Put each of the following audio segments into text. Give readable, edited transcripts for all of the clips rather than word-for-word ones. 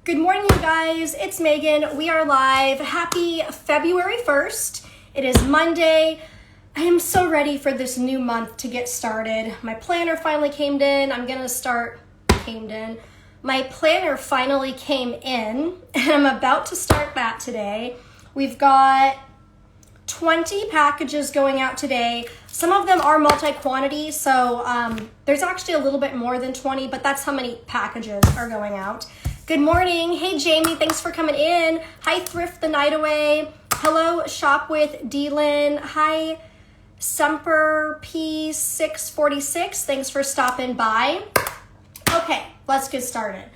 Good morning, you guys. It's Megan. We are live. Happy February 1st. It is Monday. I am so ready for this new month to get started. My planner finally came in. My planner finally came in, and I'm about to start that today. We've got 20 packages going out today. Some of them are multi-quantity, so there's actually a little bit more than 20, but that's how many packages are going out. Good morning. Hey, Jamie. Thanks for coming in. Hi, Thrift the Night Away. Hello, Shop with Dylan. Hi, Semper P646. Thanks for stopping by. Okay, let's get started.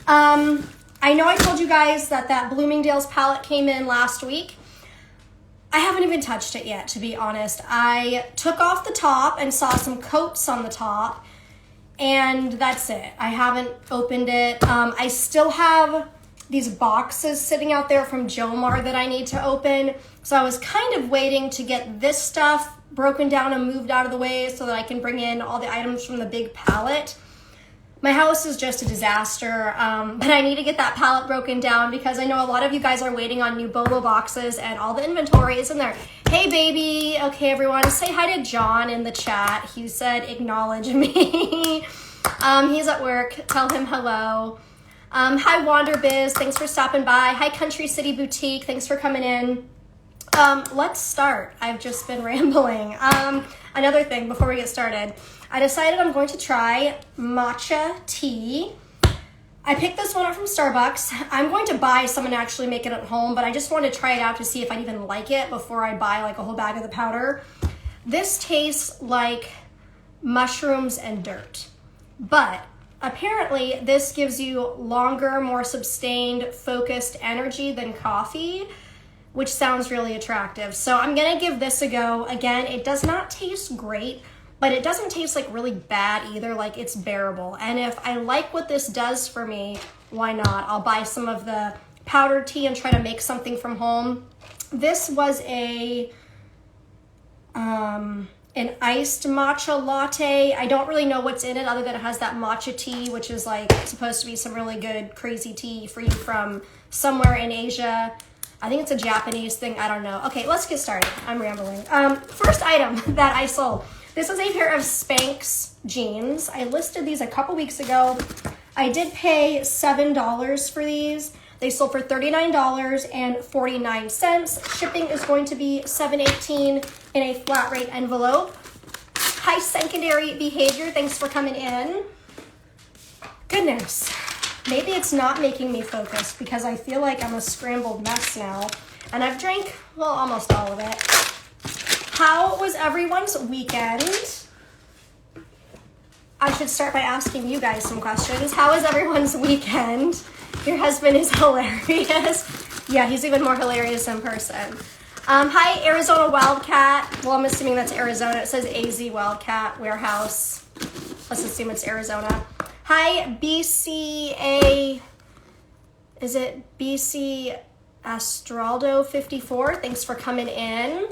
I know I told you guys that Bloomingdale's palette came in last week. I haven't even touched it yet, to be honest. I took off the top and saw some coats on the top, and that's it. I haven't opened it. I still have these boxes sitting out there from Jomar that I need to open. So I was kind of waiting to get this stuff broken down and moved out of the way so that I can bring in all the items from the big pallet. My house is just a disaster, but I need to get that pallet broken down because I know a lot of you guys are waiting on new Bobo boxes and all the inventory is in there. Hey, baby. Okay, everyone, say hi to John in the chat. He said, acknowledge me. He's at work. Tell him hello. Hi, WanderBiz. Thanks for stopping by. Hi, Country City Boutique. Thanks for coming in. Let's start. I've just been rambling. Another thing before we get started. I decided I'm going to try matcha tea. I picked this one up from Starbucks. I'm going to buy some and actually make it at home, but I just wanted to try it out to see if I'd even like it before I buy like a whole bag of the powder. This tastes like mushrooms and dirt, but apparently this gives you longer, more sustained, focused energy than coffee, which sounds really attractive. So I'm gonna give this a go. Again, it does not taste great, but it doesn't taste like really bad either, like it's bearable. And if I like what this does for me, why not? I'll buy some of the powdered tea and try to make something from home. This was an iced matcha latte. I don't really know what's in it other than it has that matcha tea, which is like supposed to be some really good crazy tea for you from somewhere in Asia. I think it's a Japanese thing, I don't know. Okay, let's get started. I'm rambling. First item that I sold. This is a pair of Spanx jeans. I listed these a couple weeks ago. I did pay $7 for these. They sold for $39.49. Shipping is going to be $7.18 in a flat rate envelope. Hi, Secondary Behavior. Thanks for coming in. Goodness. Maybe it's not making me focus because I feel like I'm a scrambled mess now. And I've drank, well, almost all of it. How was everyone's weekend? I should start by asking you guys some questions. How was everyone's weekend? Your husband is hilarious. Yeah, he's even more hilarious in person. Hi, Arizona Wildcat. Well, I'm assuming that's Arizona. It says AZ Wildcat Warehouse. Let's assume it's Arizona. Hi, BCA. Is it BC Astraldo 54? Thanks for coming in.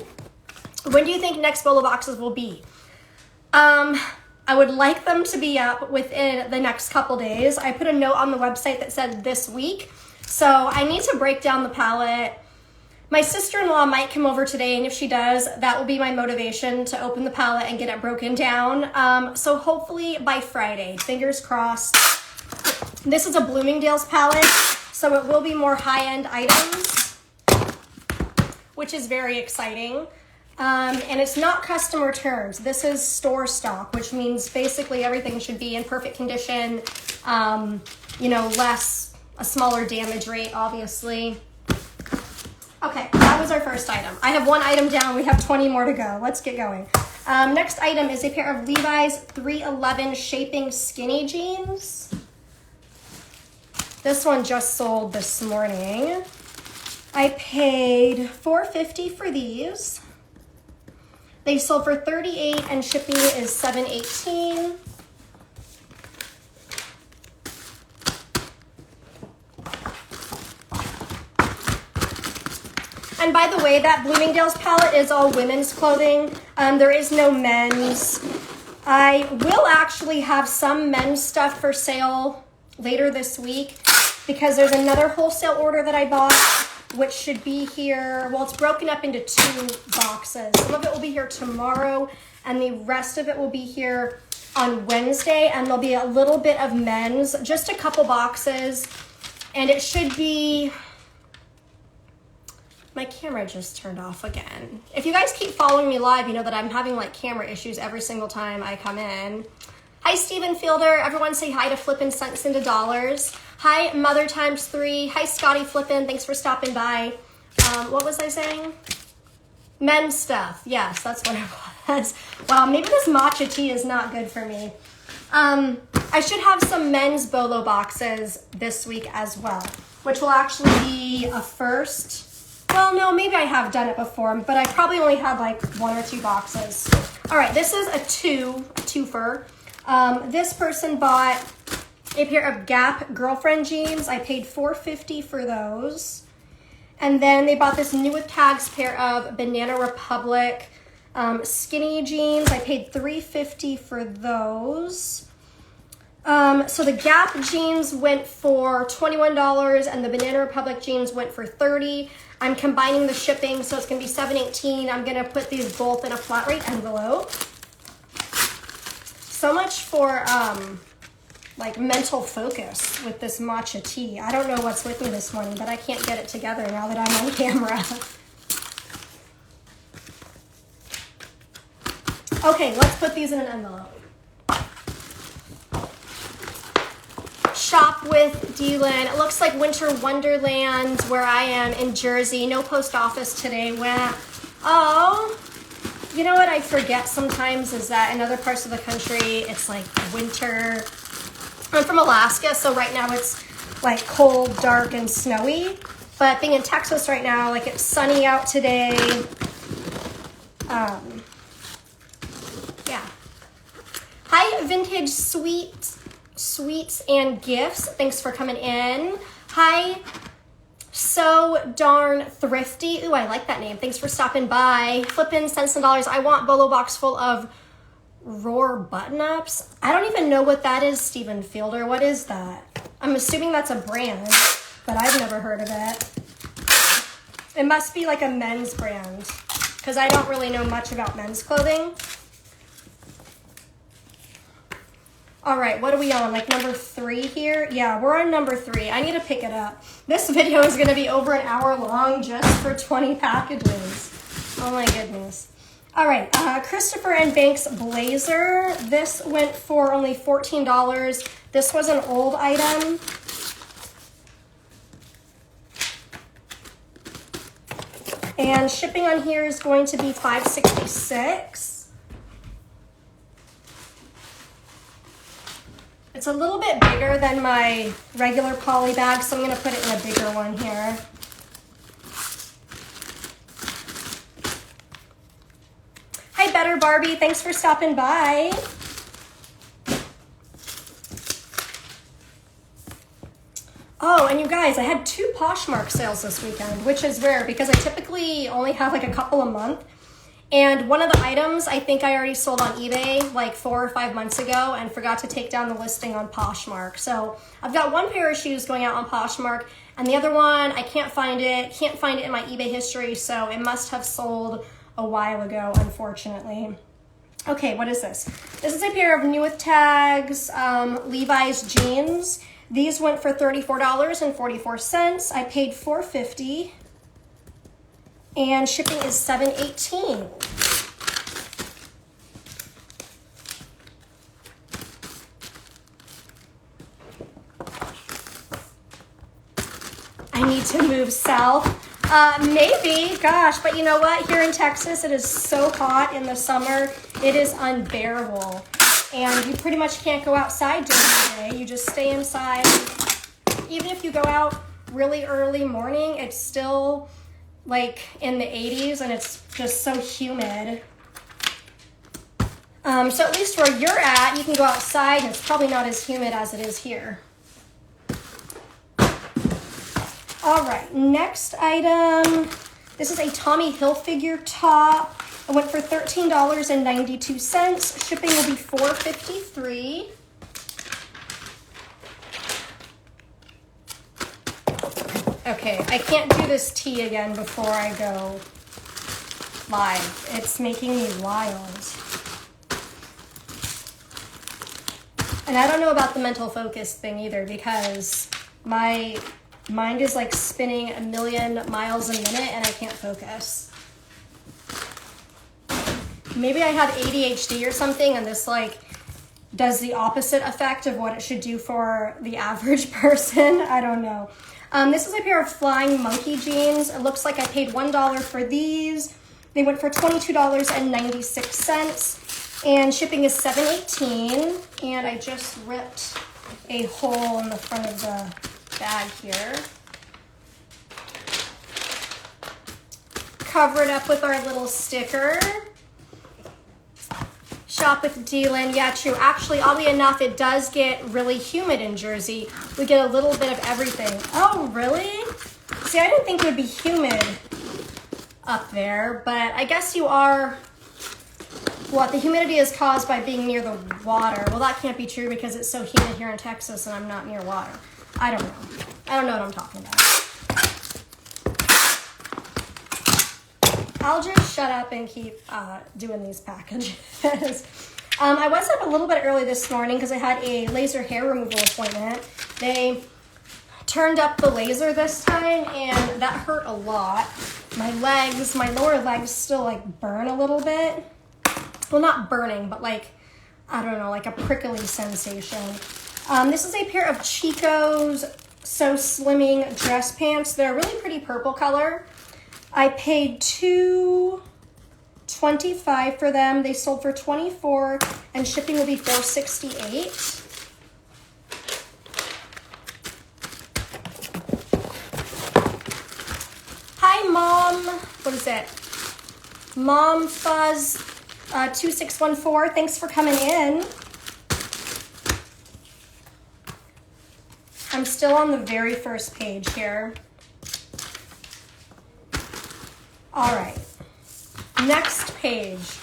When do you think next Bolo boxes will be? I would like them to be up within the next couple days. I put a note on the website that said this week. So I need to break down the palette. My sister-in-law might come over today, and if she does, that will be my motivation to open the palette and get it broken down. So hopefully by Friday, fingers crossed. This is a Bloomingdale's palette, so it will be more high-end items, which is very exciting. And it's not customer turns. This is store stock, which means basically everything should be in perfect condition, a smaller damage rate, obviously. Okay, that was our first item. I have one item down. We have 20 more to go. Let's get going. Next item is a pair of Levi's 311 Shaping Skinny Jeans. This one just sold this morning. I paid $4.50 for these. They sold for $38 and shipping is $7.18. And by the way, that Bloomingdale's palette is all women's clothing. There is no men's. I will actually have some men's stuff for sale later this week. because there's another wholesale order that I bought, which should be here. Well, it's broken up into 2 boxes. Some of it will be here tomorrow, and the rest of it will be here on Wednesday, and there'll be a little bit of men's, just a couple boxes, and it should be... My camera just turned off again. If you guys keep following me live, you know that I'm having like camera issues every single time I come in. Hi, Stephen Fielder. Everyone say hi to Flippin' Cents into Dollars. Hi, Mother Times 3. Hi, Scotty Flippin'. Thanks for stopping by. What was I saying? Men's stuff. Yes, that's what it was. Wow, maybe this matcha tea is not good for me. I should have some men's bolo boxes this week as well, which will actually be a first. Well, no, maybe I have done it before, but I probably only had like 1 or 2 boxes. All right, this is a twofer. This person bought a pair of Gap girlfriend jeans. I paid $4.50 for those. And then they bought this New with Tags pair of Banana Republic skinny jeans. I paid $3.50 for those. So the Gap jeans went for $21 and the Banana Republic jeans went for $30. I'm combining the shipping, so it's gonna be $7.18. I'm gonna put these both in a flat rate envelope. So much for like mental focus with this matcha tea. I don't know what's with me this morning, but I can't get it together now that I'm on camera. Okay, let's put these in an envelope. Shop with Dylan. It looks like Winter Wonderland where I am in Jersey. No post office today. Oh, you know what I forget sometimes is that in other parts of the country, it's like winter. I'm from Alaska, so right now it's like cold, dark, and snowy. But being in Texas right now, like it's sunny out today. Yeah. Hi, Vintage Sweets and Gifts. Thanks for coming in. Hi, So Darn Thrifty. Ooh, I like that name. Thanks for stopping by. Flippin' Cents and Dollars. I want Bolo box full of Roar button-ups. I don't even know what that is, Stephen Fielder. What is that? I'm assuming that's a brand, but I've never heard of it. It must be like a men's brand because I don't really know much about men's clothing. All right, what are we on? Like number 3 here? Yeah, we're on number 3. I need to pick it up. This video is going to be over an hour long just for 20 packages. Oh my goodness. All right, Christopher and Banks blazer. This went for only $14. This was an old item. And shipping on here is going to be $5.66. It's a little bit bigger than my regular poly bag, so I'm going to put it in a bigger one here. Hi, Better Barbie. Thanks for stopping by. Oh, and you guys, I had 2 Poshmark sales this weekend, which is rare because I typically only have like a couple a month. And one of the items I think I already sold on eBay like 4 or 5 months ago and forgot to take down the listing on Poshmark. So I've got 1 pair of shoes going out on Poshmark and the other one, I can't find it in my eBay history. So it must have sold a while ago, unfortunately. Okay, what is this? This is a pair of New with Tags Levi's jeans. These went for $34.44. I paid $4.50. And shipping is $7.18. I need to move south. Maybe, gosh, but you know what? Here in Texas, it is so hot in the summer. It is unbearable. And you pretty much can't go outside during the day. You just stay inside. Even if you go out really early morning, it's still like in the 80s and it's just so humid. So at least where you're at, you can go outside and it's probably not as humid as it is here. All right, next item. This is a Tommy Hilfiger top. It went for $13.92. Shipping will be $4.53. Okay, I can't do this tea again before I go live. It's making me wild. And I don't know about the mental focus thing either, because my mind is like spinning a million miles a minute and I can't focus. Maybe I have ADHD or something, and this like does the opposite effect of what it should do for the average person. I don't know. This is a pair of Flying Monkey jeans. It looks like I paid $1 for these. They went for $22.96, and shipping is $7.18. And I just ripped a hole in the front of the bag here. Cover it up with our little sticker. Shop with Dylan. Yeah, true. Actually, oddly enough, it does get really humid in Jersey. We get a little bit of everything. Oh, really? See, I didn't think it would be humid up there, but I guess you are. What, the humidity is caused by being near the water. Well, that can't be true because it's so humid here in Texas and I'm not near water. I don't know. I don't know what I'm talking about. I'll just shut up and keep doing these packages. I was up a little bit early this morning because I had a laser hair removal appointment. They turned up the laser this time and that hurt a lot. My legs, my lower legs still like burn a little bit. Well, not burning, but like, I don't know, like a prickly sensation. This is a pair of Chico's So Slimming dress pants. They're a really pretty purple color. I paid $2.25 for them. They sold for $24, and shipping will be $4.68. Hi, Mom. What is it? Mom Fuzz 2614. Thanks for coming in. I'm still on the very first page here. All right, next page.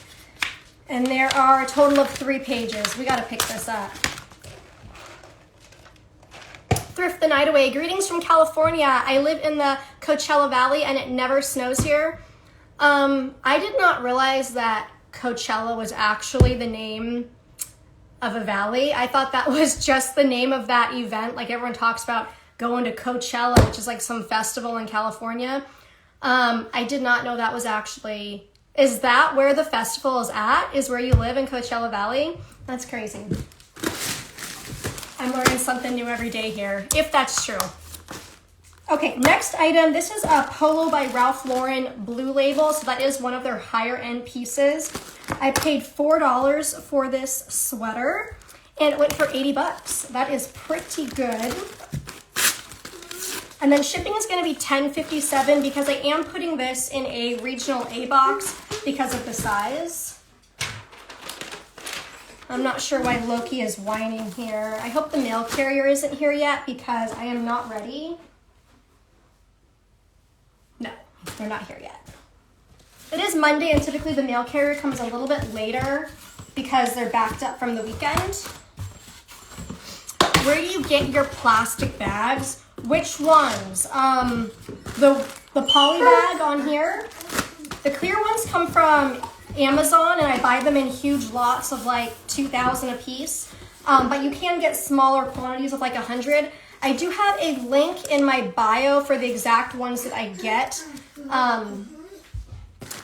And there are a total of 3 pages. We gotta pick this up. Thrift the night away. Greetings from California. I live in the Coachella Valley and it never snows here. I did not realize that Coachella was actually the name of a valley. I thought that was just the name of that event. Like everyone talks about going to Coachella, which is like some festival in California. I did not know that was actually, is that where the festival is at? Is where you live in Coachella Valley? That's crazy. I'm learning something new every day here, if that's true. Okay, next item. This is a Polo by Ralph Lauren Blue Label. So that is one of their higher end pieces. I paid $4 for this sweater and it went for 80 bucks. That is pretty good. And then shipping is going to be $10.57 because I am putting this in a regional A box because of the size. I'm not sure why Loki is whining here. I hope the mail carrier isn't here yet because I am not ready. No, they're not here yet. It is Monday and typically the mail carrier comes a little bit later because they're backed up from the weekend. Where do you get your plastic bags? Which ones? The poly bag on here. The clear ones come from Amazon and I buy them in huge lots of like 2,000 a piece. But you can get smaller quantities of like 100. I do have a link in my bio for the exact ones that I get.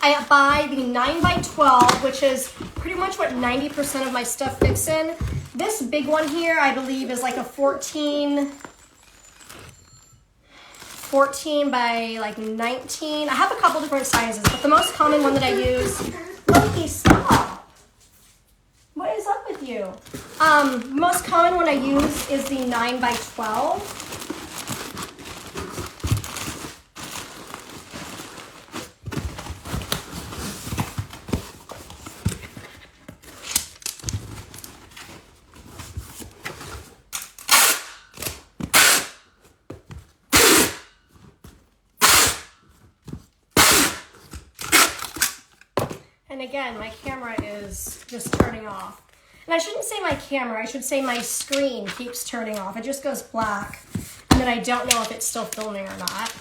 I buy the 9x12, which is pretty much what 90% of my stuff fits in. This big one here, I believe, is like a 14 by like 19. I have a couple different sizes, but the most common one that I use, Loki, stop. What is up with you? Most common one I use is the 9x12. And again, my camera is just turning off. And I shouldn't say my camera, I should say my screen keeps turning off. It just goes black. And then I don't know if it's still filming or not.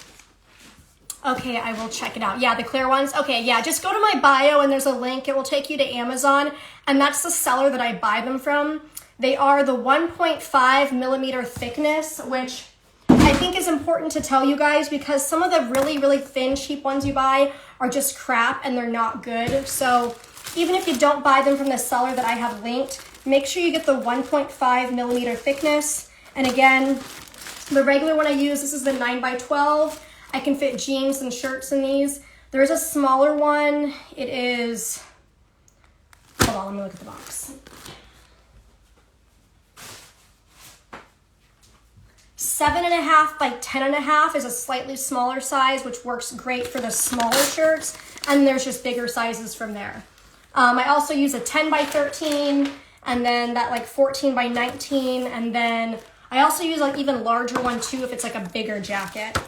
Okay, I will check it out. Yeah, the clear ones. Okay, yeah, just go to my bio and there's a link. It will take you to Amazon, and that's the seller that I buy them from. They are the 1.5 millimeter thickness, which I think is important to tell you guys because some of the really, really thin, cheap ones you buy are just crap and they're not good. So even if you don't buy them from the seller that I have linked, make sure you get the 1.5 millimeter thickness. And again, the regular one I use, this is the 9x12. I can fit jeans and shirts in these. There's a smaller one. It is, hold on, let me look at the box. 7.5 by 10.5 is a slightly smaller size, which works great for the smaller shirts. And there's just bigger sizes from there. I also use a 10 by 13 and then that like 14 by 19. And then I also use like even larger one too if it's like a bigger jacket.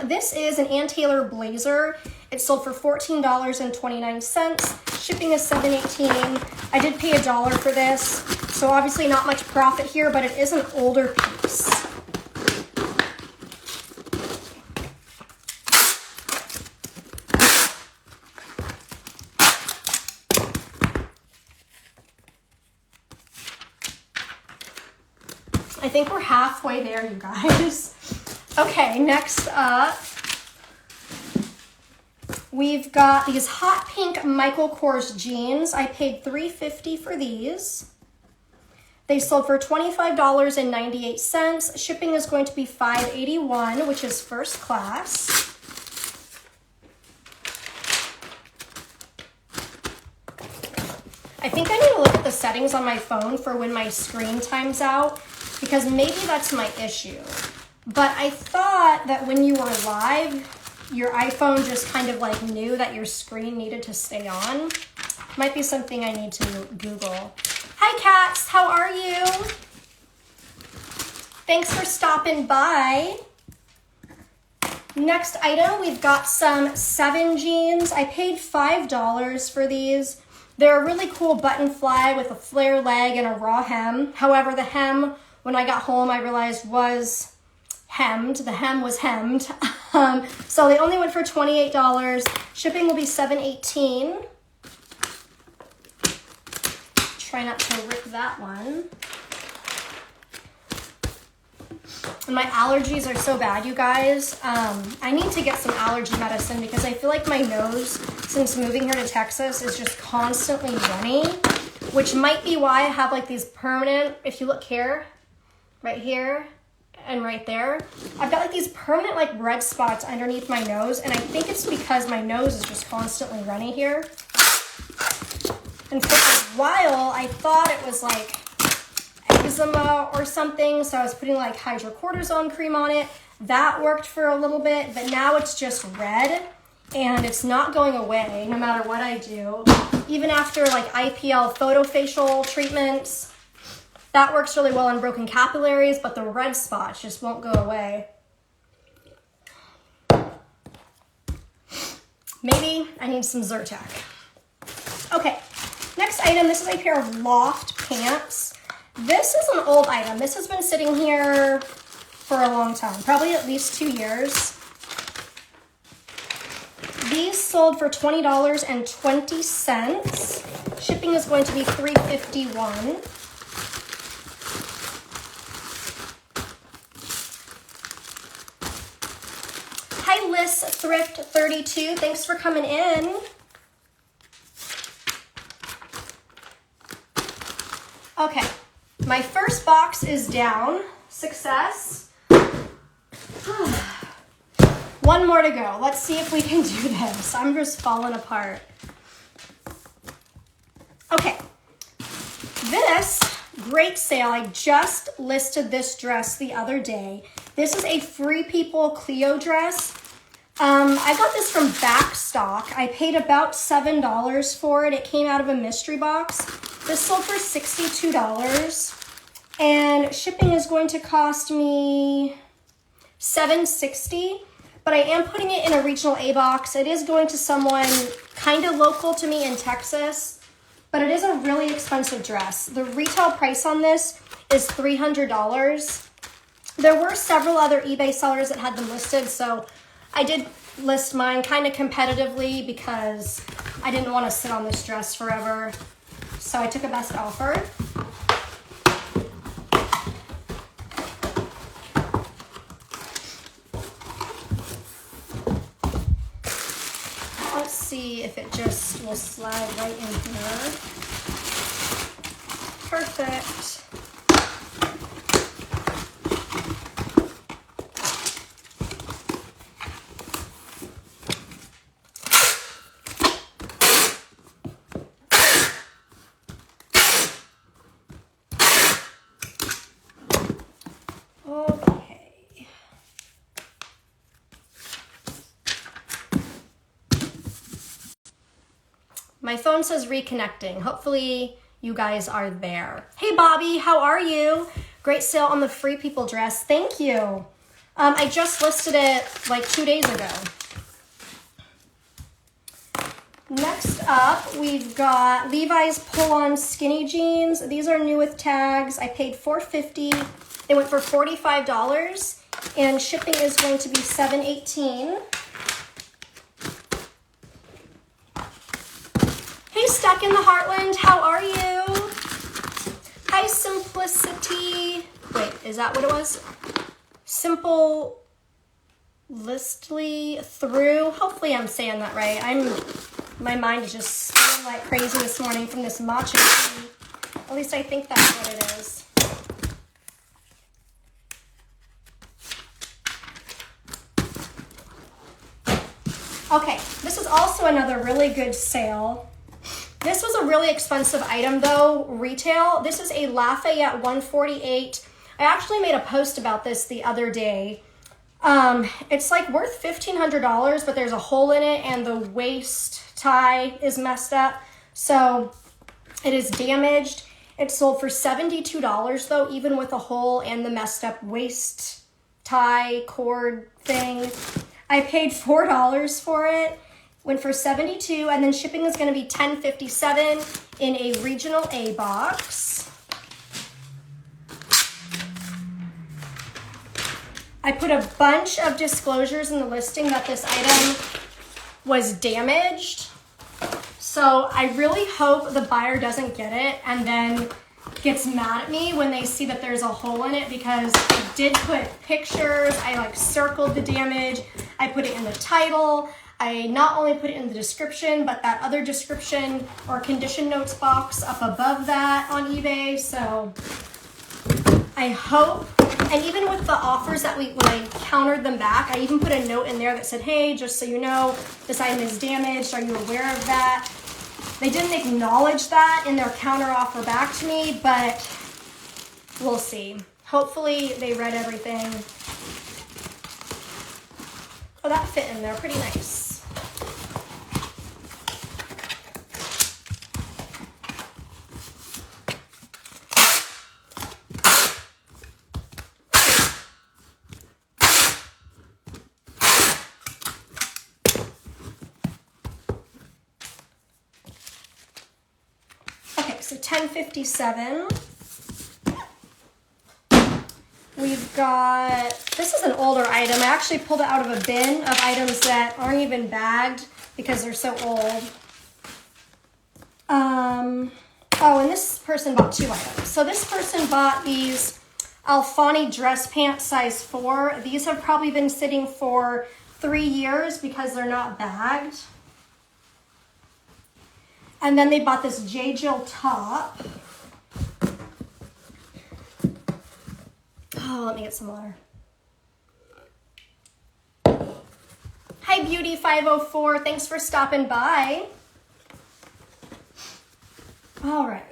This is an Ann Taylor blazer. It sold for $14.29. Shipping is $7.18. I did pay $1 for this, so obviously not much profit here, but it is an older piece. I think we're halfway there, you guys. Okay, next up, we've got these hot pink Michael Kors jeans. I paid $3.50 for these. They sold for $25.98. Shipping is going to be $5.81, which is first class. I think I need to look at the settings on my phone for when my screen times out, because maybe that's my issue. But I thought that when you were live, your iPhone just kind of like knew that your screen needed to stay on. Might be something I need to Google. Hi, cats. How are you? Thanks for stopping by. Next item, we've got some 7 jeans. I paid $5 for these. They're a really cool button fly with a flare leg and a raw hem. However, the hem, when I got home, I realized was hemmed. The hem was hemmed. So they only went for $28. Shipping will be $7.18. Try not to rip that one. And my allergies are so bad, you guys. I need to get some allergy medicine because I feel like my nose, since moving here to Texas, is just constantly runny, which might be why I have like these permanent, if you look here, right here, and right there, I've got like these permanent like red spots underneath my nose, and I think it's because my nose is just constantly runny here. And for a while, I thought it was like eczema or something, so I was putting like hydrocortisone cream on it. That worked for a little bit, but now it's just red, and it's not going away no matter what I do. Even after like IPL photofacial treatments, that works really well on broken capillaries, but the red spots just won't go away. Maybe I need some Zyrtec. Okay, next item, this is a pair of Loft pants. This is an old item. This has been sitting here for a long time, probably at least 2 years. These sold for $20.20. Shipping is going to be $3.51. Hi, Liz Thrift 32. Thanks for coming in. Okay, my first box is down. Success. One more to go. Let's see if we can do this. I'm just falling apart. Okay, this great sale. I just listed this dress the other day. This is a Free People Cleo dress. I got this from Backstock. I paid about $7 for it. It came out of a mystery box. This sold for $62. And shipping is going to cost me $7.60. But I am putting it in a regional A box. It is going to someone kind of local to me in Texas. But it is a really expensive dress. The retail price on this is $300. There were several other eBay sellers that had them listed, so I did list mine kind of competitively because I didn't want to sit on this dress forever. So I took a best offer. Let's see if it just will slide right in here. Perfect. My phone says reconnecting. Hopefully you guys are there. Hey Bobby, how are you? Great sale on the Free People dress. Thank you. I just listed it like 2 days ago. Next up, we've got Levi's pull-on skinny jeans. These are new with tags. I paid $4.50. They went for $45, and shipping is going to be $7.18. Hey, Stuck in the Heartland, how are you? Hi, Simplicity. Wait, is that what it was? Simple Listly Through. Hopefully I'm saying that right. My mind is just spinning like crazy this morning from this matcha tea. At least I think that's what it is. Okay, this is also another really good sale. This was a really expensive item though, retail. This is a Lafayette 148. I actually made a post about this the other day. It's like worth $1,500, but there's a hole in it and the waist tie is messed up. So it is damaged. It sold for $72 though, even with a hole and the messed up waist tie cord thing. I paid $4 for it. Went for $72, and then shipping is going to be $10.57 in a regional A box. I put a bunch of disclosures in the listing that this item was damaged. So I really hope the buyer doesn't get it and then gets mad at me when they see that there's a hole in it, because I did put pictures. I circled the damage. I put it in the title. I not only put it in the description, but that other description or condition notes box up above that on eBay. So I hope, and even with the offers that when I countered them back, I even put a note in there that said, hey, just so you know, this item is damaged. Are you aware of that? They didn't acknowledge that in their counter offer back to me, but we'll see. Hopefully they read everything. Oh, that fit in there pretty nice. Okay, so $10.57. We've got, this is an older item. I actually pulled it out of a bin of items that aren't even bagged because they're so old. Oh, and this person bought 2 items. So this person bought these Alfani dress pants size 4. These have probably been sitting for 3 years because they're not bagged. And then they bought this J. Jill top. Oh, let me get some water. Hi, Beauty504. Thanks for stopping by. All right.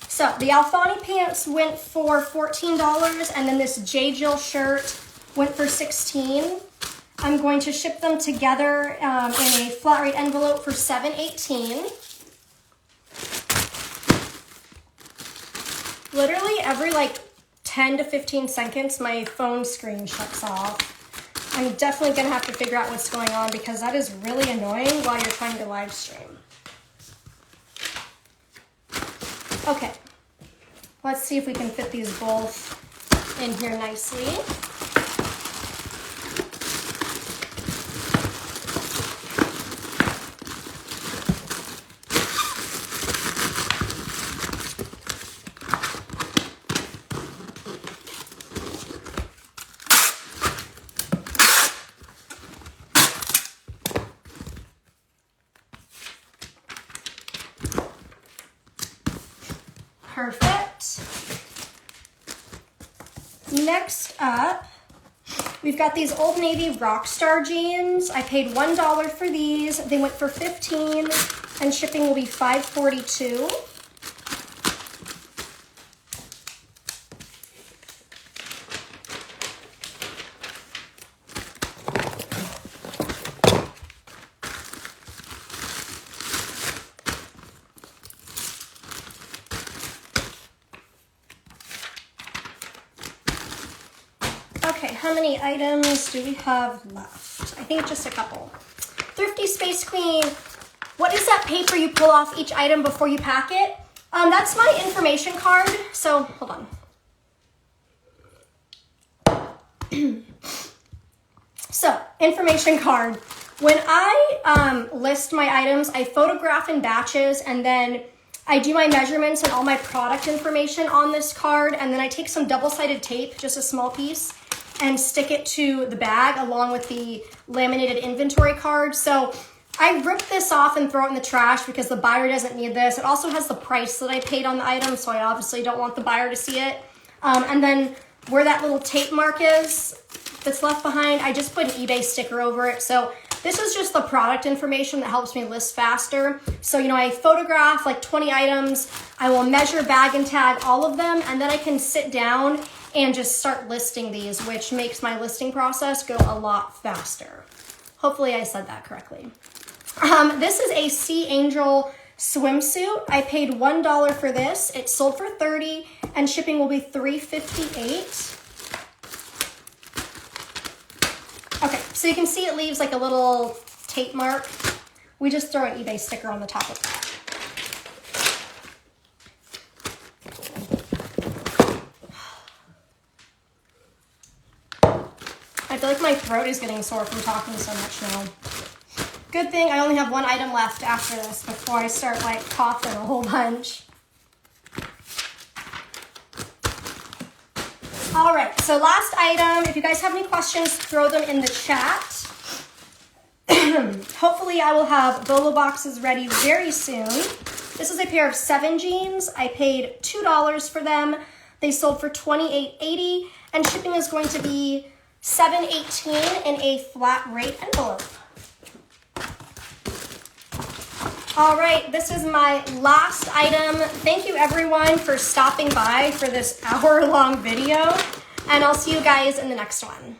So the Alfani pants went for $14, and then this J. Jill shirt went for $16. I'm going to ship them together in a flat rate envelope for $7.18. Literally every 10 to 15 seconds, my phone screen shuts off. I'm definitely gonna have to figure out what's going on because that is really annoying while you're trying to live stream. Okay. Let's see if we can fit these both in here nicely. Perfect. Next up, we've got these Old Navy Rockstar jeans. I paid $1 for these. They went for $15 and shipping will be $5.42. Okay, how many items do we have left? I think just a couple. Thrifty Space Queen, what is that paper you pull off each item before you pack it? That's my information card. So, hold on. So, information card. When I list my items, I photograph in batches and then I do my measurements and all my product information on this card, and then I take some double-sided tape, just a small piece, and stick it to the bag along with the laminated inventory card. So I rip this off and throw it in the trash because the buyer doesn't need this. It also has the price that I paid on the item, so I obviously don't want the buyer to see it. And then where that little tape mark is that's left behind, I just put an eBay sticker over it. So this is just the product information that helps me list faster. So, you know, I photograph like 20 items, I will measure, bag, and tag all of them, and then I can sit down and just start listing these, which makes my listing process go a lot faster. Hopefully I said that correctly. This is a Sea Angel swimsuit. I paid $1 for this. It sold for $30 and shipping will be $3.58. Okay, so you can see it leaves like a little tape mark. We just throw an eBay sticker on the top of that. I feel like my throat is getting sore from talking so much now. Good thing I only have one item left after this before I start like coughing a whole bunch. All right, so last item. If you guys have any questions, throw them in the chat. Hopefully I will have Bolo boxes ready very soon. This is a pair of 7 jeans. I paid $2 for them. They sold for $28.80 and shipping is going to be $7.18 in a flat rate envelope. All right, this is my last item. Thank you everyone for stopping by for this hour-long video, and I'll see you guys in the next one.